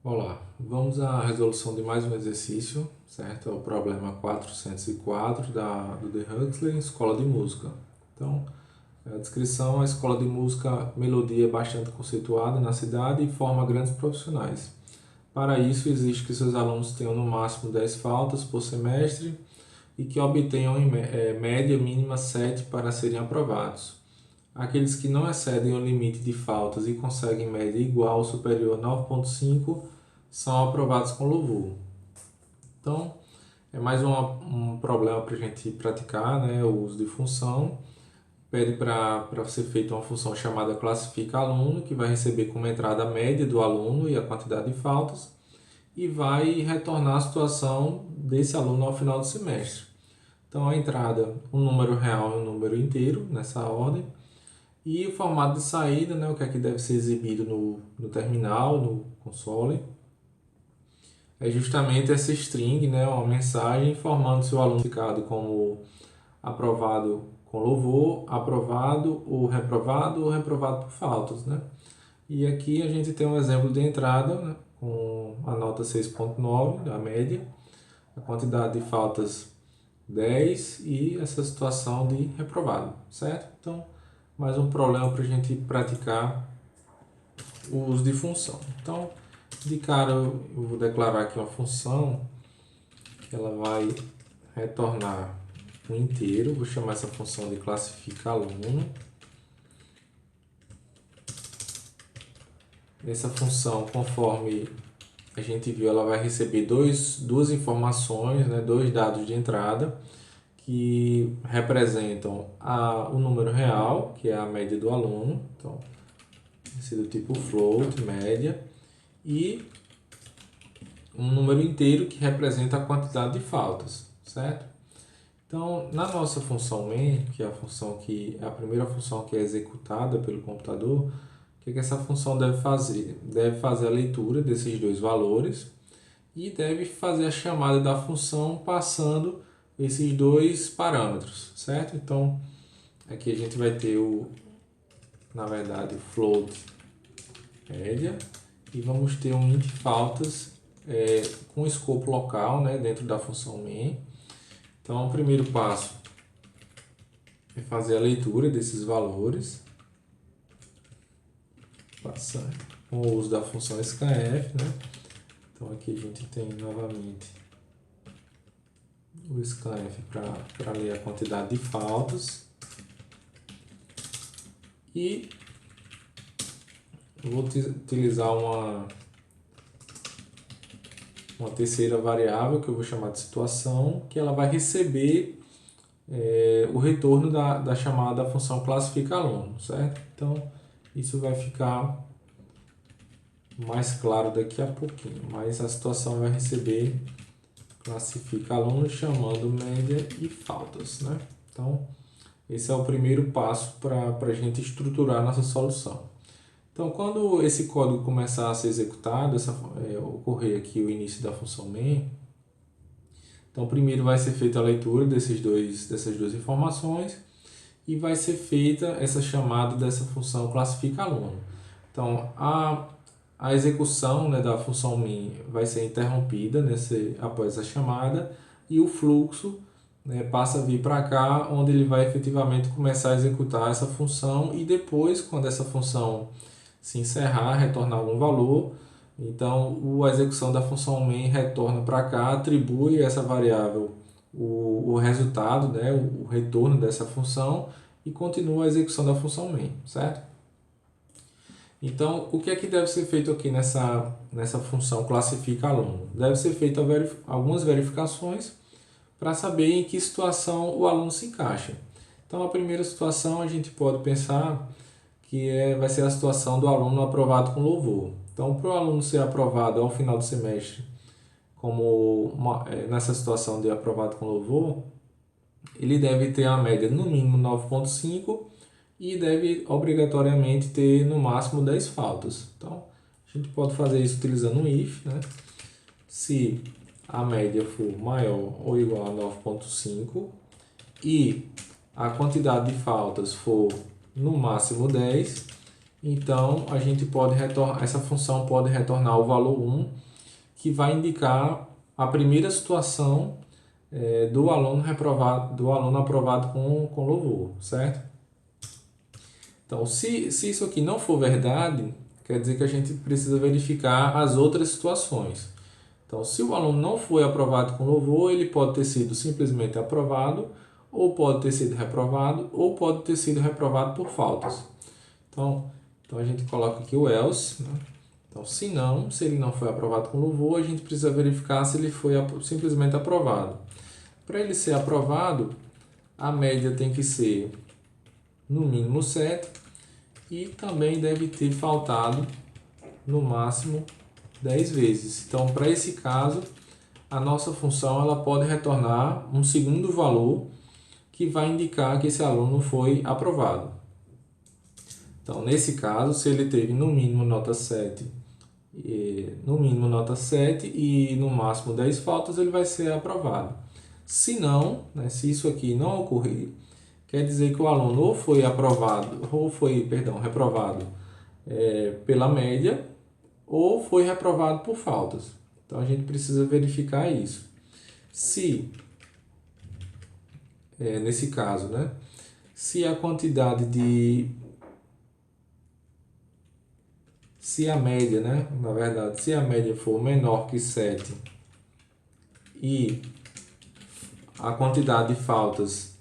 Olá, vamos à resolução de mais um exercício, certo? É o problema 404 do The Huxley, Escola de Música. Então, a descrição: a escola de música Melodia é bastante conceituada na cidade e forma grandes profissionais. Para isso, exige que seus alunos tenham no máximo 10 faltas por semestre e que obtenham em média mínima 7 para serem aprovados. Aqueles que não excedem o limite de faltas e conseguem média igual ou superior a 9,5 são aprovados com louvor. Então, é mais um problema para a gente praticar, né, o uso de função. Pede para ser feita uma função chamada classifica aluno, que vai receber como entrada a média do aluno e a quantidade de faltas, e vai retornar a situação desse aluno ao final do semestre. Então, a entrada, um número real e um número inteiro, nessa ordem. E o formato de saída, né, o que é que deve ser exibido no terminal, no console, é justamente essa string, né, uma mensagem informando se o aluno ficado como aprovado com louvor, aprovado ou reprovado por faltas, né? E aqui a gente tem um exemplo de entrada, né, com a nota 6,9, a média, a quantidade de faltas 10 e essa situação de reprovado, certo? Então, mais um problema para a gente praticar o uso de função. Então, de cara eu vou declarar aqui uma função que ela vai retornar um inteiro. Vou chamar essa função de classifica aluno. Essa função, conforme a gente viu, ela vai receber duas informações, né, dois dados de entrada que representam o número real, que é a média do aluno. Então, esse é do tipo float, média, e um número inteiro que representa a quantidade de faltas, certo? Então, na nossa função main, que é a primeira função que é executada pelo computador, o que essa função deve fazer? Deve fazer a leitura desses dois valores e deve fazer a chamada da função passando esses dois parâmetros, certo? Então, aqui a gente vai ter na verdade, o float média, e vamos ter um int faltas com escopo local, né, dentro da função main. Então, o primeiro passo é fazer a leitura desses valores, passando com o uso da função scanf, né? Então, aqui a gente tem novamente o scanf para ler a quantidade de faltas. E eu vou utilizar uma terceira variável que eu vou chamar de situação, que ela vai receber o retorno da chamada função classifica aluno, certo? Então, isso vai ficar mais claro daqui a pouquinho, mas a situação vai receber classifica aluno chamando média e faltas, né? Então, esse é o primeiro passo para a gente estruturar nossa solução. Então, quando esse código começar a ser executado, ocorrer aqui o início da função main, então primeiro vai ser feita a leitura dessas duas informações e vai ser feita essa chamada dessa função classifica aluno. Então, a execução, né, da função main vai ser interrompida após a chamada e o fluxo, né, passa a vir para cá, onde ele vai efetivamente começar a executar essa função, e depois, quando essa função se encerrar, retornar algum valor, então a execução da função main retorna para cá, atribui essa variável o resultado, né, o retorno dessa função, e continua a execução da função main, certo? Então, o que é que deve ser feito aqui nessa função classifica aluno? Deve ser feita algumas verificações para saber em que situação o aluno se encaixa. Então, a primeira situação a gente pode pensar que vai ser a situação do aluno aprovado com louvor. Então, para o aluno ser aprovado ao final do semestre, nessa situação de aprovado com louvor, ele deve ter a média no mínimo 9,5 e deve obrigatoriamente ter no máximo 10 faltas. Então, a gente pode fazer isso utilizando um if, né? Se a média for maior ou igual a 9,5 e a quantidade de faltas for no máximo 10, então a gente pode retornar, essa função pode retornar o valor 1, que vai indicar a primeira situação do aluno reprovado, do aluno aprovado com louvor, certo? Então, se isso aqui não for verdade, quer dizer que a gente precisa verificar as outras situações. Então, se o aluno não foi aprovado com louvor, ele pode ter sido simplesmente aprovado, ou pode ter sido reprovado, ou pode ter sido reprovado por faltas. Então a gente coloca aqui o else, né? Então, se ele não foi aprovado com louvor, a gente precisa verificar se ele foi simplesmente aprovado. Para ele ser aprovado, a média tem que ser no mínimo 7 e também deve ter faltado no máximo 10 vezes. Então, para esse caso, a nossa função ela pode retornar um segundo valor que vai indicar que esse aluno foi aprovado. Então, nesse caso, se ele teve no mínimo nota 7 e no máximo 10 faltas, ele vai ser aprovado. Se não, né, se isso aqui não ocorrer, quer dizer que o aluno ou foi aprovado, ou foi, perdão, reprovado pela média, ou foi reprovado por faltas. Então a gente precisa verificar isso. Se, nesse caso, né, se a quantidade de... Se a média, né, na verdade, se a média for menor que 7 e a quantidade de faltas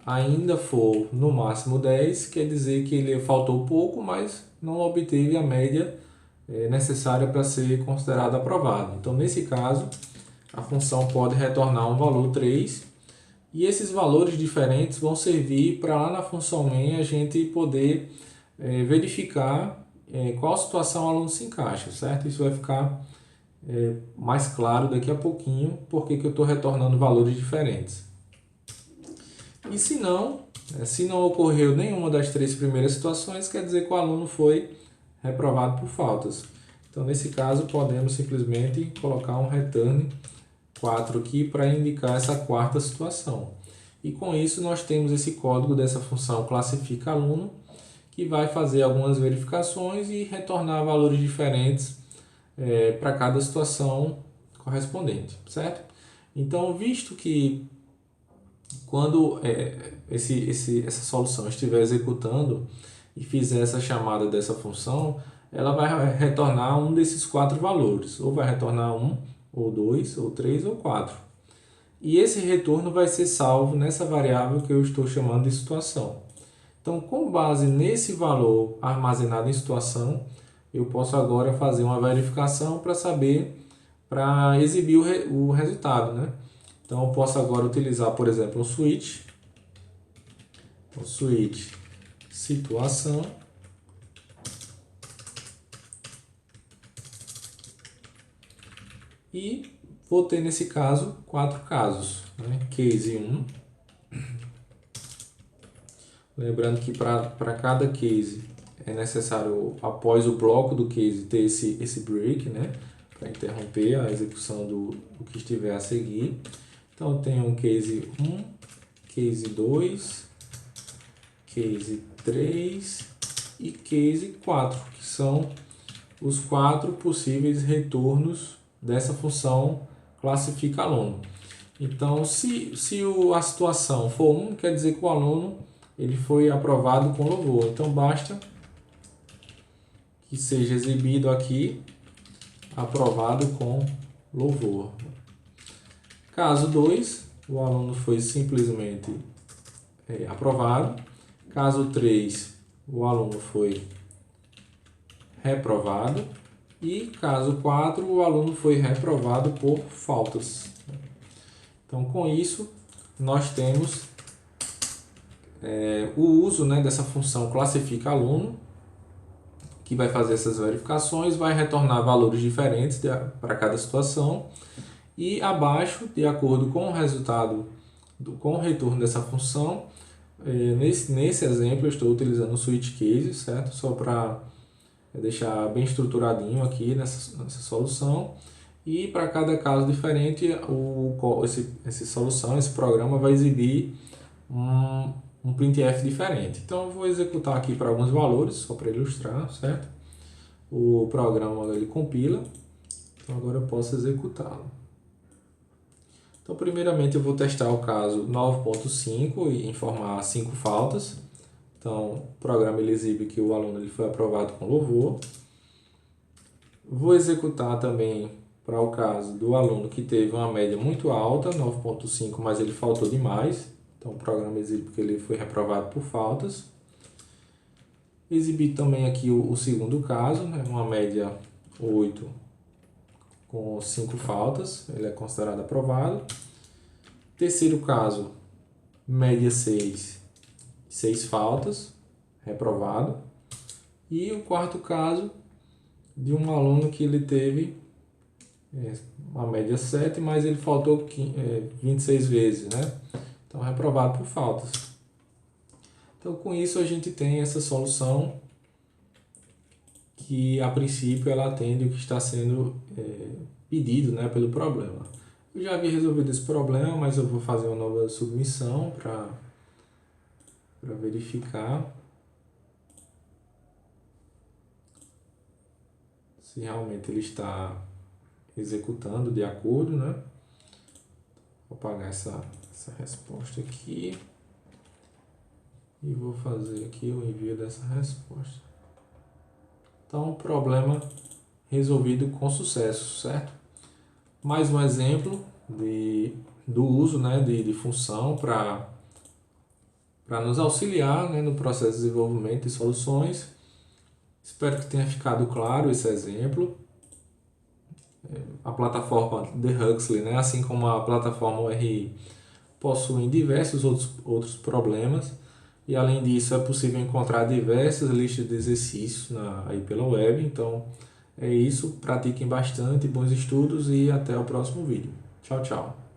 ainda for no máximo 10, quer dizer que ele faltou pouco, mas não obteve a média necessária para ser considerado aprovado. Então, nesse caso, a função pode retornar um valor 3 e esses valores diferentes vão servir para lá na função main a gente poder verificar qual situação o aluno se encaixa, certo? Isso vai ficar mais claro daqui a pouquinho, porque que eu estou retornando valores diferentes. E se não ocorreu nenhuma das 3 primeiras situações, quer dizer que o aluno foi reprovado por faltas. Então, nesse caso, podemos simplesmente colocar um return 4 aqui para indicar essa quarta situação. E com isso, nós temos esse código dessa função classifica aluno, que vai fazer algumas verificações e retornar valores diferentes para cada situação correspondente, certo? Então, visto que quando essa solução estiver executando e fizer essa chamada dessa função, ela vai retornar um desses 4 valores, ou vai retornar 1, ou 2, ou 3, ou 4. E esse retorno vai ser salvo nessa variável que eu estou chamando de situação. Então, com base nesse valor armazenado em situação, eu posso agora fazer uma verificação para saber, para exibir o resultado, né? Então, eu posso agora utilizar, por exemplo, um switch situação, e vou ter nesse caso 4 casos, né? Case 1, lembrando que para cada case é necessário, após o bloco do case, ter esse break, né? Para interromper a execução do que estiver a seguir. Então, eu tenho um case 1, case 2, case 3 e case 4, que são os 4 possíveis retornos dessa função classifica aluno. Então, se a situação for 1, quer dizer que o aluno ele foi aprovado com louvor. Então, basta que seja exibido aqui aprovado com louvor. Caso 2, o aluno foi simplesmente aprovado. Caso 3, o aluno foi reprovado. E caso 4, o aluno foi reprovado por faltas. Então, com isso, nós temos o uso, né, dessa função classifica aluno, que vai fazer essas verificações, vai retornar valores diferentes para cada situação. E abaixo, de acordo com o resultado, com o retorno dessa função, nesse exemplo eu estou utilizando o switch case, certo? Só para deixar bem estruturadinho aqui nessa solução. E para cada caso diferente, essa solução, esse programa vai exibir um um printf diferente. Então eu vou executar aqui para alguns valores, só para ilustrar, certo? O programa ele compila, então agora eu posso executá-lo. Então primeiramente eu vou testar o caso 9.5 e informar 5 faltas. Então o programa ele exibe que o aluno ele foi aprovado com louvor. Vou executar também para o caso do aluno que teve uma média muito alta, 9.5, mas ele faltou demais. Então o programa exibe que ele foi reprovado por faltas. Exibir também aqui o segundo caso, né, uma média 8 com 5 faltas, ele é considerado aprovado. Terceiro caso, média 6, 6 faltas, reprovado. E o quarto caso, de um aluno que ele teve uma média 7, mas ele faltou 26 vezes, né? Então, reprovado por faltas. Então, com isso, a gente tem essa solução que, a princípio, ela atende o que está sendo pedido, né, pelo problema. Eu já havia resolvido esse problema, mas eu vou fazer uma nova submissão para verificar se realmente ele está executando de acordo, né? Vou apagar essa resposta aqui e vou fazer aqui o envio dessa resposta. Então, problema resolvido com sucesso, certo? Mais um exemplo do uso, né, de função para nos auxiliar, né, no processo de desenvolvimento de soluções. Espero que tenha ficado claro esse exemplo. A plataforma The Huxley, né, assim como a plataforma ORI, possuem diversos outros problemas. E além disso, é possível encontrar diversas listas de exercícios aí pela web. Então, é isso. Pratiquem bastante, bons estudos e até o próximo vídeo. Tchau, tchau.